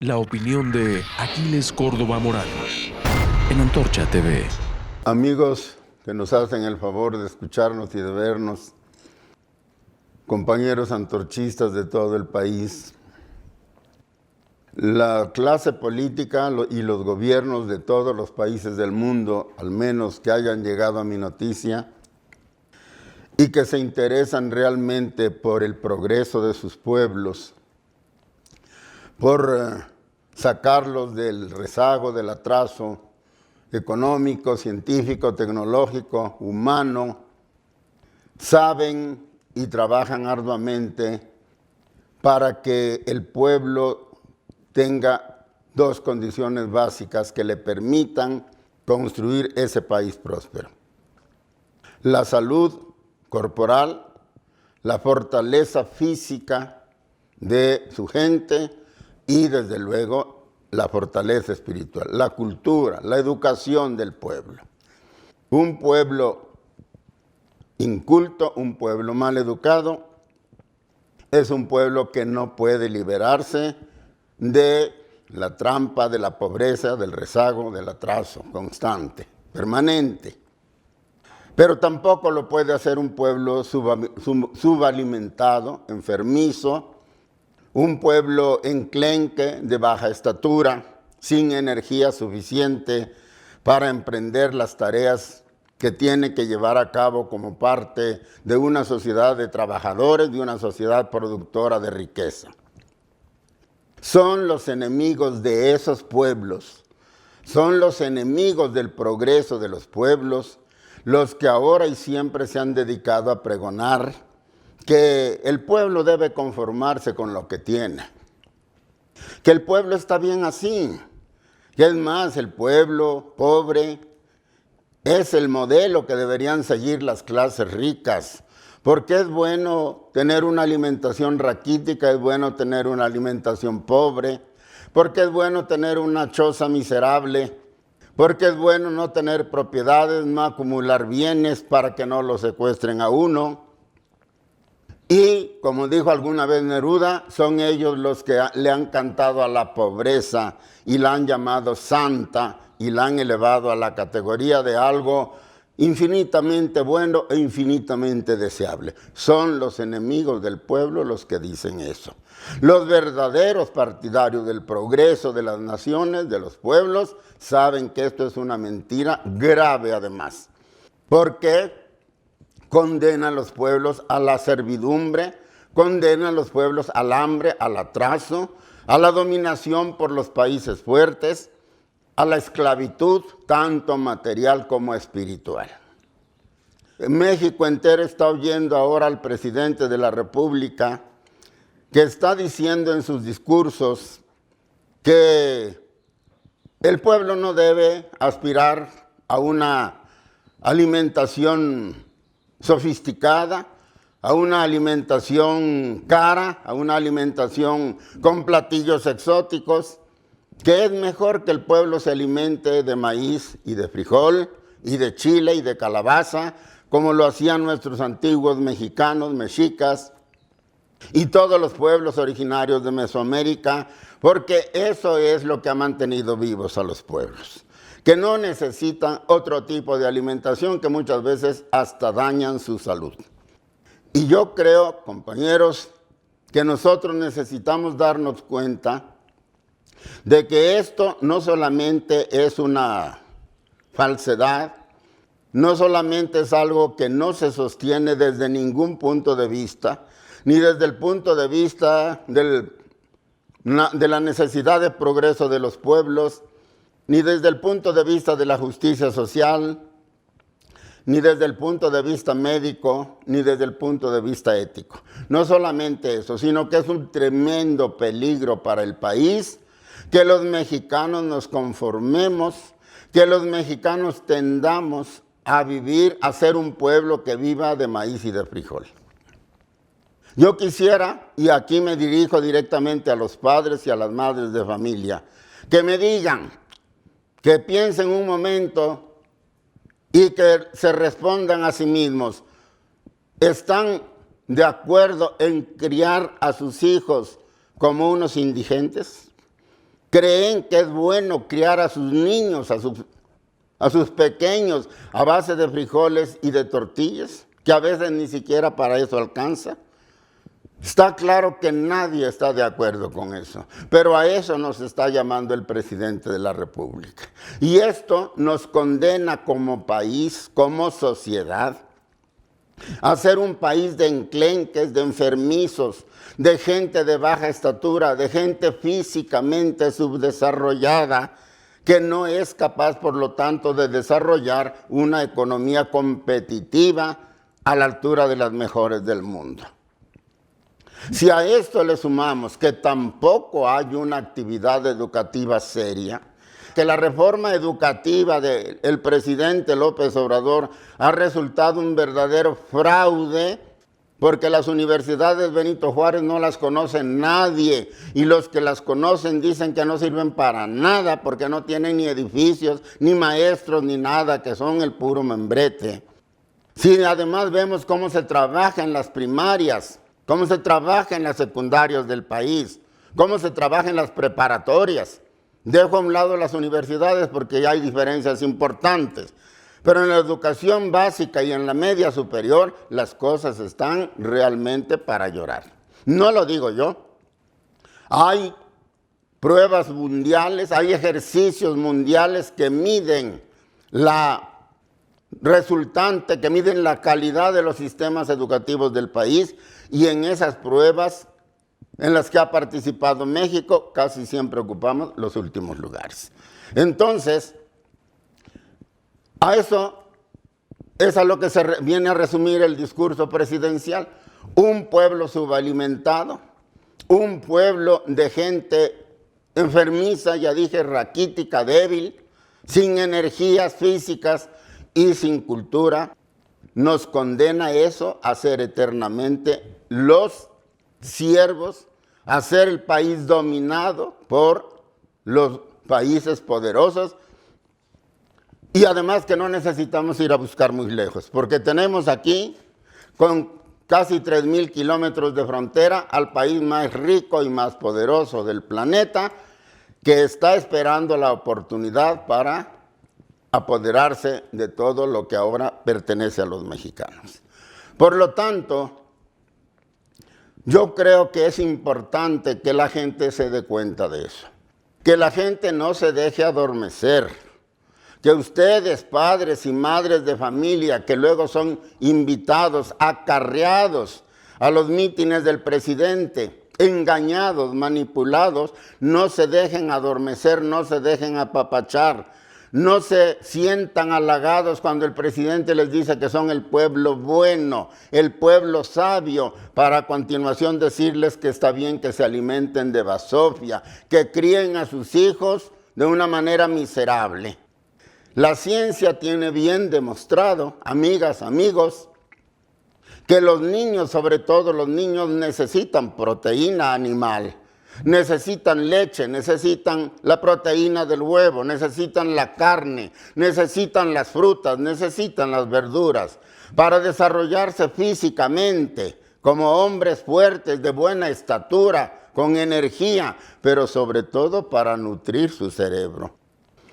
La opinión de Aquiles Córdoba Morán en Antorcha TV. Amigos que nos hacen el favor de escucharnos y de vernos, compañeros antorchistas de todo el país, la clase política y los gobiernos de todos los países del mundo, al menos que hayan llegado a mi noticia, y que se interesan realmente por el progreso de sus pueblos, por sacarlos del rezago, del atraso económico, científico, tecnológico, humano, saben y trabajan arduamente para que el pueblo tenga dos condiciones básicas que le permitan construir ese país próspero: la salud corporal, la fortaleza física de su gente y desde luego la fortaleza espiritual, la cultura, la educación del pueblo. Un pueblo inculto, un pueblo mal educado, es un pueblo que no puede liberarse de la trampa de la pobreza, del rezago, del atraso constante, permanente. Pero tampoco lo puede hacer un pueblo subalimentado, enfermizo, un pueblo enclenque, de baja estatura, sin energía suficiente para emprender las tareas que tiene que llevar a cabo como parte de una sociedad de trabajadores, de una sociedad productora de riqueza. Son los enemigos de esos pueblos, son los enemigos del progreso de los pueblos, los que ahora y siempre se han dedicado a pregonar que el pueblo debe conformarse con lo que tiene, que el pueblo está bien así, que es más, el pueblo pobre es el modelo que deberían seguir las clases ricas, porque es bueno tener una alimentación raquítica, es bueno tener una alimentación pobre, porque es bueno tener una choza miserable, porque es bueno no tener propiedades, no acumular bienes para que no lo secuestren a uno. Y, como dijo alguna vez Neruda, son ellos los que le han cantado a la pobreza y la han llamado santa y la han elevado a la categoría de algo infinitamente bueno e infinitamente deseable. Son los enemigos del pueblo los que dicen eso. Los verdaderos partidarios del progreso de las naciones, de los pueblos, saben que esto es una mentira grave además. Porque condena a los pueblos a la servidumbre, condena a los pueblos al hambre, al atraso, a la dominación por los países fuertes, a la esclavitud, tanto material como espiritual. México entero está oyendo ahora al presidente de la República, que está diciendo en sus discursos que el pueblo no debe aspirar a una alimentación sofisticada, a una alimentación cara, a una alimentación con platillos exóticos, que es mejor que el pueblo se alimente de maíz y de frijol y de chile y de calabaza, como lo hacían nuestros antiguos mexicanos, mexicas y todos los pueblos originarios de Mesoamérica, porque eso es lo que ha mantenido vivos a los pueblos, que no necesitan otro tipo de alimentación que muchas veces hasta dañan su salud. Y yo creo, compañeros, que nosotros necesitamos darnos cuenta de que esto no solamente es una falsedad, no solamente es algo que no se sostiene desde ningún punto de vista, ni desde el punto de vista de la necesidad de progreso de los pueblos, ni desde el punto de vista de la justicia social, ni desde el punto de vista médico, ni desde el punto de vista ético. No solamente eso, sino que es un tremendo peligro para el país que los mexicanos nos conformemos, que los mexicanos tendamos a vivir, a ser un pueblo que viva de maíz y de frijol. Yo quisiera, y aquí me dirijo directamente a los padres y a las madres de familia, que me digan, que piensen un momento y que se respondan a sí mismos, ¿están de acuerdo en criar a sus hijos como unos indigentes? Creen que es bueno criar a sus niños, a sus pequeños, a base de frijoles y de tortillas, que a veces ni siquiera para eso alcanza. Está claro que nadie está de acuerdo con eso, pero a eso nos está llamando el presidente de la República. Y esto nos condena como país, como sociedad, a ser un país de enclenques, de enfermizos, de gente de baja estatura, de gente físicamente subdesarrollada, que no es capaz, por lo tanto, de desarrollar una economía competitiva a la altura de las mejores del mundo. Si a esto le sumamos que tampoco hay una actividad educativa seria, que la reforma educativa del presidente López Obrador ha resultado un verdadero fraude, porque las universidades Benito Juárez no las conoce nadie, y los que las conocen dicen que no sirven para nada, porque no tienen ni edificios, ni maestros, ni nada, que son el puro membrete. Si además vemos cómo se trabaja en las primarias, cómo se trabaja en las secundarias del país, cómo se trabaja en las preparatorias. Dejo a un lado las universidades porque ya hay diferencias importantes. Pero en la educación básica y en la media superior, las cosas están realmente para llorar. No lo digo yo. Hay pruebas mundiales, hay ejercicios mundiales que miden la resultante, que miden la calidad de los sistemas educativos del país, y en esas pruebas en las que ha participado México, casi siempre ocupamos los últimos lugares. Entonces, a eso es a lo que se viene a resumir el discurso presidencial. Un pueblo subalimentado, un pueblo de gente enfermiza, ya dije, raquítica, débil, sin energías físicas y sin cultura. Nos condena eso a ser eternamente los siervos, a ser el país dominado por los países poderosos, y además que no necesitamos ir a buscar muy lejos, porque tenemos aquí, con casi 3,000 kilómetros de frontera, al país más rico y más poderoso del planeta, que está esperando la oportunidad para apoderarse de todo lo que ahora pertenece a los mexicanos. Por lo tanto, yo creo que es importante que la gente se dé cuenta de eso, que la gente no se deje adormecer, que ustedes, padres y madres de familia, que luego son invitados, acarreados a los mítines del presidente, engañados, manipulados, no se dejen adormecer, no se dejen apapachar, no se sientan halagados cuando el presidente les dice que son el pueblo bueno, el pueblo sabio, para a continuación decirles que está bien que se alimenten de basofia, que críen a sus hijos de una manera miserable. La ciencia tiene bien demostrado, amigas, amigos, que los niños, sobre todo los niños, necesitan proteína animal. Necesitan leche, necesitan la proteína del huevo, necesitan la carne, necesitan las frutas, necesitan las verduras para desarrollarse físicamente como hombres fuertes, de buena estatura, con energía, pero sobre todo para nutrir su cerebro.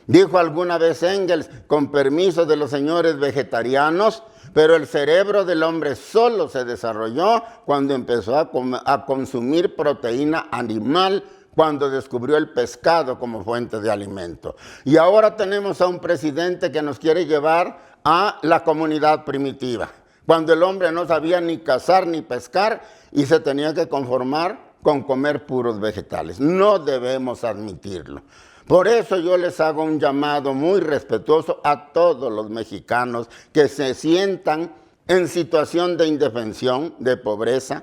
Dijo alguna vez Engels, con permiso de los señores vegetarianos, pero el cerebro del hombre solo se desarrolló cuando empezó a consumir proteína animal, cuando descubrió el pescado como fuente de alimento. Y ahora tenemos a un presidente que nos quiere llevar a la comunidad primitiva, cuando el hombre no sabía ni cazar ni pescar y se tenía que conformar con comer puros vegetales. No debemos admitirlo. Por eso yo les hago un llamado muy respetuoso a todos los mexicanos que se sientan en situación de indefensión, de pobreza,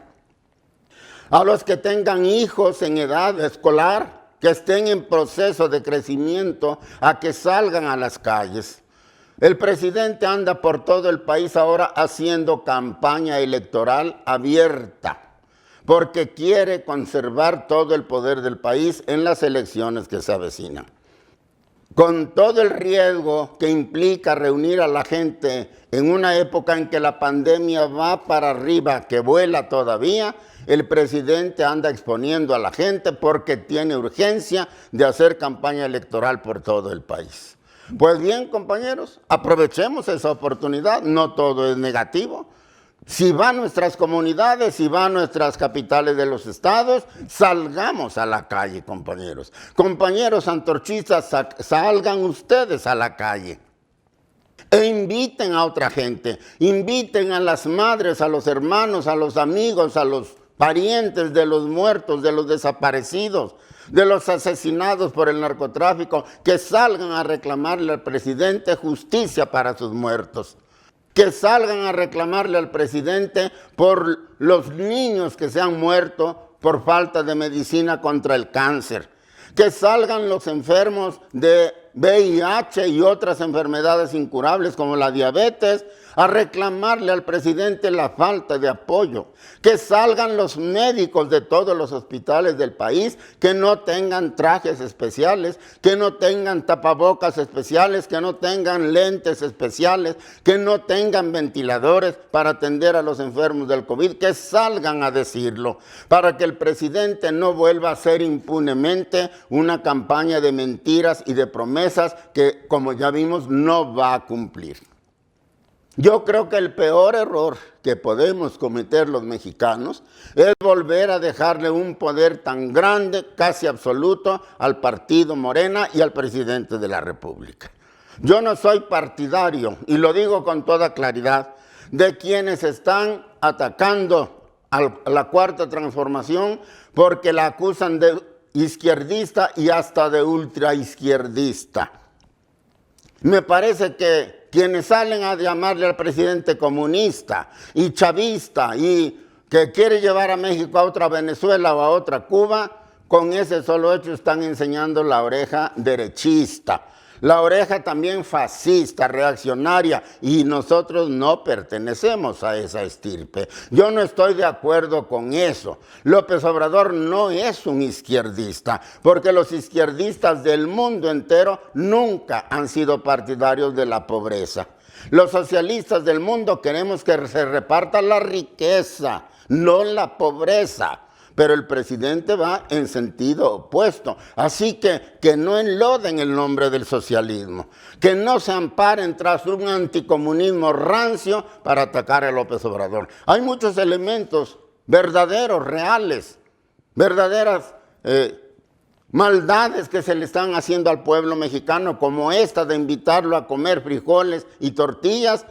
a los que tengan hijos en edad escolar, que estén en proceso de crecimiento, a que salgan a las calles. El presidente anda por todo el país ahora haciendo campaña electoral abierta, porque quiere conservar todo el poder del país en las elecciones que se avecinan. con todo el riesgo que implica reunir a la gente en una época en que la pandemia va para arriba, que vuela todavía, el presidente anda exponiendo a la gente porque tiene urgencia de hacer campaña electoral por todo el país. Pues bien, compañeros, aprovechemos esa oportunidad, no todo es negativo. Si va a nuestras comunidades, si va a nuestras capitales de los estados, salgamos a la calle, compañeros. Compañeros antorchistas, salgan ustedes a la calle. E inviten a otra gente, inviten a las madres, a los hermanos, a los amigos, a los parientes de los muertos, de los desaparecidos, de los asesinados por el narcotráfico, que salgan a reclamarle al presidente justicia para sus muertos. Que salgan a reclamarle al presidente por los niños que se han muerto por falta de medicina contra el cáncer. Que salgan los enfermos de VIH y otras enfermedades incurables como la diabetes a reclamarle al presidente la falta de apoyo. Que salgan los médicos de todos los hospitales del país que no tengan trajes especiales, que no tengan tapabocas especiales, que no tengan lentes especiales, que no tengan ventiladores para atender a los enfermos del COVID, que salgan a decirlo, para que el presidente no vuelva a hacer impunemente una campaña de mentiras y de promesas que, como ya vimos, no va a cumplir. Yo creo que el peor error que podemos cometer los mexicanos es volver a dejarle un poder tan grande, casi absoluto, al partido Morena y al presidente de la República. Yo no soy partidario, y lo digo con toda claridad, de quienes están atacando a la Cuarta Transformación porque la acusan de izquierdista y hasta de ultraizquierdista. Me parece que quienes salen a llamarle al presidente comunista y chavista y que quiere llevar a México a otra Venezuela o a otra Cuba, con ese solo hecho están enseñando la oreja derechista, la oreja también fascista, reaccionaria, y nosotros no pertenecemos a esa estirpe. Yo no estoy de acuerdo con eso. López Obrador no es un izquierdista, porque los izquierdistas del mundo entero nunca han sido partidarios de la pobreza. Los socialistas del mundo queremos que se reparta la riqueza, no la pobreza. Pero el presidente va en sentido opuesto. Así que no enloden el nombre del socialismo, que no se amparen tras un anticomunismo rancio para atacar a López Obrador. Hay muchos elementos verdaderos, reales, verdaderas maldades que se le están haciendo al pueblo mexicano, como esta de invitarlo a comer frijoles y tortillas,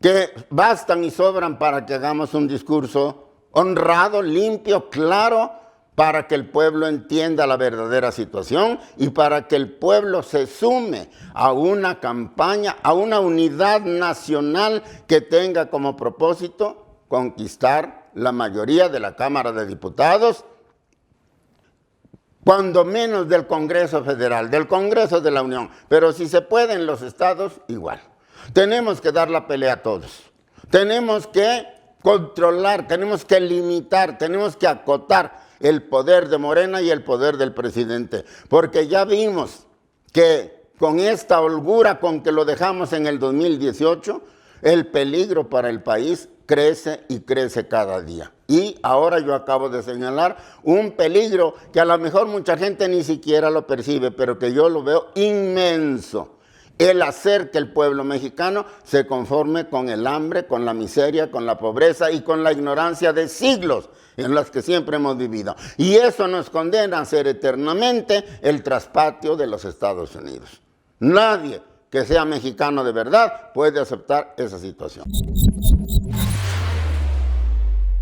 que bastan y sobran para que hagamos un discurso honrado, limpio, claro, para que el pueblo entienda la verdadera situación y para que el pueblo se sume a una campaña, a una unidad nacional que tenga como propósito conquistar la mayoría de la Cámara de Diputados, cuando menos del Congreso Federal, del Congreso de la Unión, pero si se puede en los estados, igual. Tenemos que dar la pelea a todos. Tenemos que controlar, tenemos que limitar, tenemos que acotar el poder de Morena y el poder del presidente, porque ya vimos que con esta holgura con que lo dejamos en el 2018, el peligro para el país crece y crece cada día. Y ahora yo acabo de señalar un peligro que a lo mejor mucha gente ni siquiera lo percibe, pero que yo lo veo inmenso. El hacer que el pueblo mexicano se conforme con el hambre, con la miseria, con la pobreza y con la ignorancia de siglos en los que siempre hemos vivido. Y eso nos condena a ser eternamente el traspatio de los Estados Unidos. Nadie que sea mexicano de verdad puede aceptar esa situación.